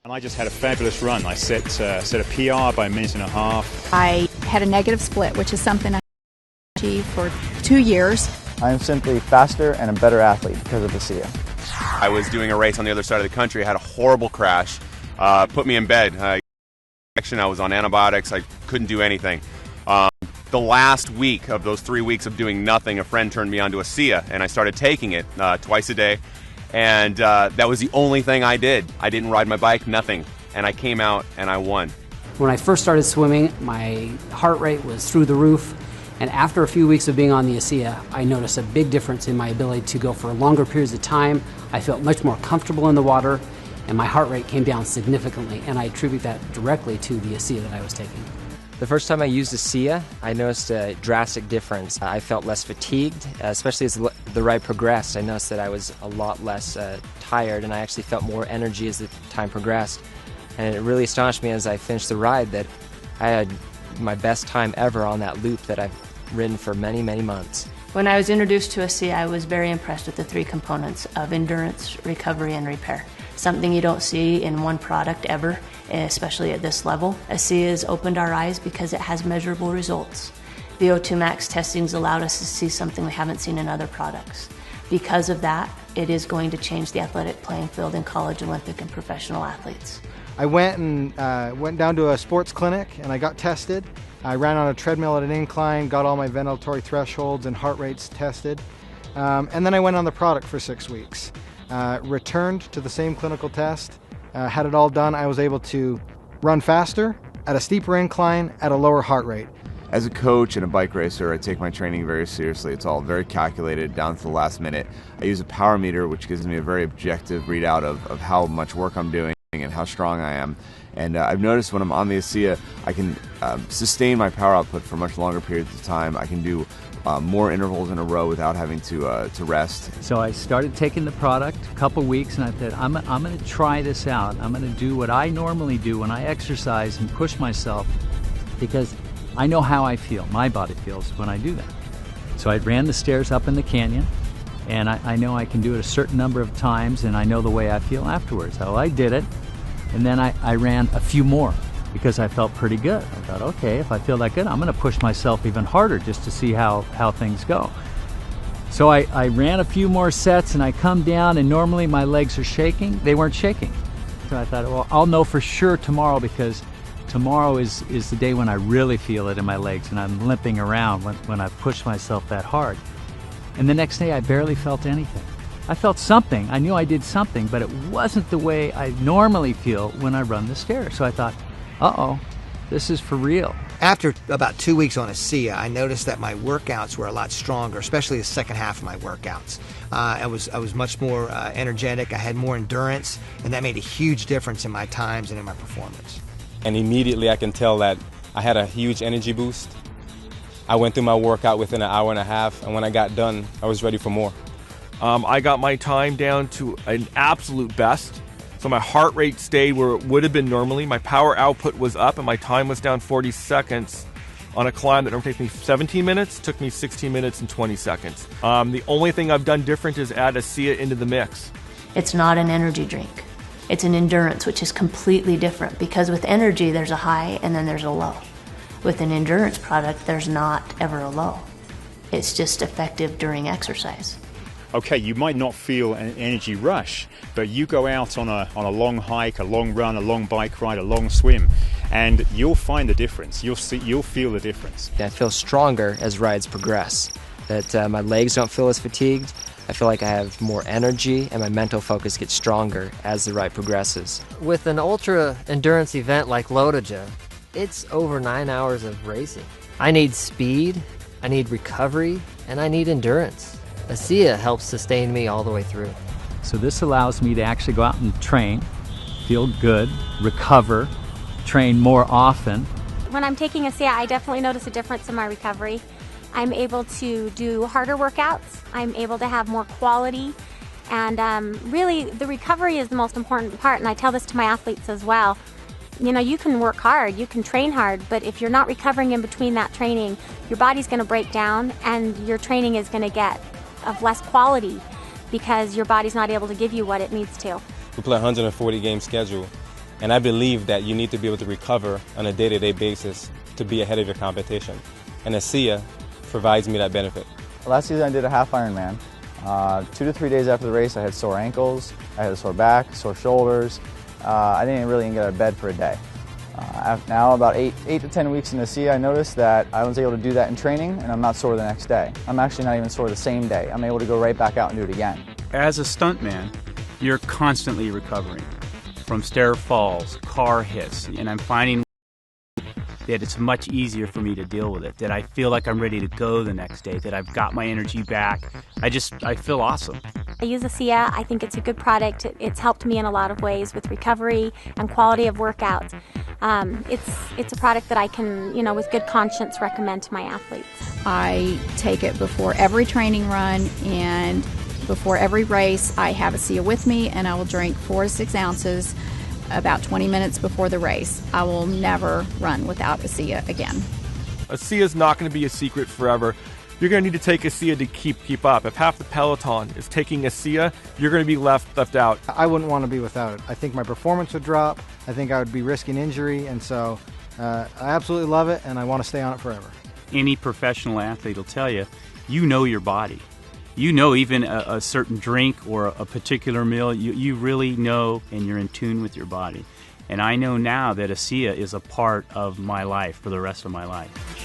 And I just had a fabulous run. I set a PR by a minute and a half. I had a negative split, which is something I achieved for 2 years. I am simply faster and a better athlete because of ASEA. I was doing a race on the other side of the country. I had a horrible crash, put me in bed. I was on antibiotics. I couldn't do anything. The last week of those 3 weeks of doing nothing, a friend turned me on to ASEA, and I started taking it twice a day. And that was the only thing I did. I didn't ride my bike, nothing. And I came out and I won. When I first started swimming, my heart rate was through the roof. And after a few weeks of being on the ASEA, I noticed a big difference in my ability to go for longer periods of time. I felt much more comfortable in the water, and my heart rate came down significantly. And I attribute that directly to the ASEA that I was taking. The first time I used ASEA, I noticed a drastic difference. I felt less fatigued, especially as the ride progressed. I noticed that I was a lot less tired, and I actually felt more energy as the time progressed. And it really astonished me as I finished the ride that I had my best time ever on that loop that I've ridden for many, many months. When I was introduced to ASEA, I was very impressed with the 3 components of endurance, recovery, and repair. Something you don't see in one product ever, especially at this level. ASEA has opened our eyes because it has measurable results. VO2 max testing's allowed us to see something we haven't seen in other products. Because of that, it is going to change the athletic playing field in college, Olympic, and professional athletes. I went down to a sports clinic and I got tested. I ran on a treadmill at an incline, got all my ventilatory thresholds and heart rates tested. And then I went on the product for 6 weeks. Returned to the same clinical test, had it all done. I was able to run faster, at a steeper incline, at a lower heart rate. As a coach and a bike racer, I take my training very seriously. It's all very calculated down to the last minute. I use a power meter, which gives me a very objective readout of how much work I'm doing and how strong I am. And I've noticed when I'm on the ASEA, I can sustain my power output for much longer periods of time. I can do more intervals in a row without having to rest. So I started taking the product a couple weeks, and I said, I'm going to try this out. I'm going to do what I normally do when I exercise and push myself, because I know how I feel, my body feels when I do that. So I ran the stairs up in the canyon, and I know I can do it a certain number of times, and I know the way I feel afterwards. So I did it, and then I ran a few more because I felt pretty good. I thought, okay, if I feel that good, I'm going to push myself even harder just to see how things go. So I ran a few more sets, and I come down, and normally my legs are shaking. They weren't shaking. So I thought, well, I'll know for sure tomorrow, because tomorrow is the day when I really feel it in my legs, and I'm limping around when I push myself that hard. And the next day I barely felt anything. I felt something. I knew I did something, but it wasn't the way I normally feel when I run the stairs. So I thought, uh-oh, this is for real. After about 2 weeks on ASEA, I noticed that my workouts were a lot stronger, especially the second half of my workouts. I was much more energetic, I had more endurance, and that made a huge difference in my times and in my performance. And immediately I can tell that I had a huge energy boost. I went through my workout within an hour and a half, and when I got done, I was ready for more. I got my time down to an absolute best. So my heart rate stayed where it would have been normally. My power output was up, and my time was down 40 seconds on a climb that normally takes me 17 minutes, took me 16 minutes and 20 seconds. The only thing I've done different is add ASEA into the mix. It's not an energy drink. It's an endurance, which is completely different, because with energy, there's a high and then there's a low. With an endurance product, there's not ever a low. It's just effective during exercise. Okay, you might not feel an energy rush, but you go out on a long hike, a long run, a long bike ride, a long swim, and you'll find the difference. You'll feel the difference. I feel stronger as rides progress, that my legs don't feel as fatigued. I feel like I have more energy, and my mental focus gets stronger as the ride progresses. With an ultra endurance event like Lotoja, it's over 9 hours of racing. I need speed, I need recovery, and I need endurance. ASEA helps sustain me all the way through. So this allows me to actually go out and train, feel good, recover, train more often. When I'm taking ASEA, I definitely notice a difference in my recovery. I'm able to do harder workouts. I'm able to have more quality. And really, the recovery is the most important part, and I tell this to my athletes as well. You know, you can work hard, you can train hard, but if you're not recovering in between that training, your body's going to break down, and your training is going to get of less quality because your body's not able to give you what it needs to. We play a 140 game schedule, And I believe that you need to be able to recover on a day-to-day basis to be ahead of your competition. And ASEA provides me that benefit. Last season I did a half Ironman. 2 to 3 days after the race I had sore ankles, I had a sore back, sore shoulders. I didn't really even get out of bed for a day. Now about 8 to 10 weeks in ASEA, I noticed that I was able to do that in training and I'm not sore the next day. I'm actually not even sore the same day. I'm able to go right back out and do it again. As a stuntman, you're constantly recovering from stair falls, car hits, and I'm finding that it's much easier for me to deal with it, that I feel like I'm ready to go the next day, that I've got my energy back. I feel awesome. I use ASEA. I think it's a good product. It's helped me in a lot of ways with recovery and quality of workouts. It's a product that I can, with good conscience recommend to my athletes. I take it before every training run and before every race. I have ASEA with me, and I will drink 4 to 6 ounces about 20 minutes before the race. I will never run without ASEA again. ASEA is not going to be a secret forever. You're going to need to take ASEA to keep up. If half the peloton is taking ASEA, you're going to be left out. I wouldn't want to be without it. I think my performance would drop. I think I would be risking injury, and so I absolutely love it, and I want to stay on it forever. Any professional athlete will tell you, you know your body. You know even a certain drink or a particular meal, you really know and you're in tune with your body. And I know now that ASEA is a part of my life for the rest of my life.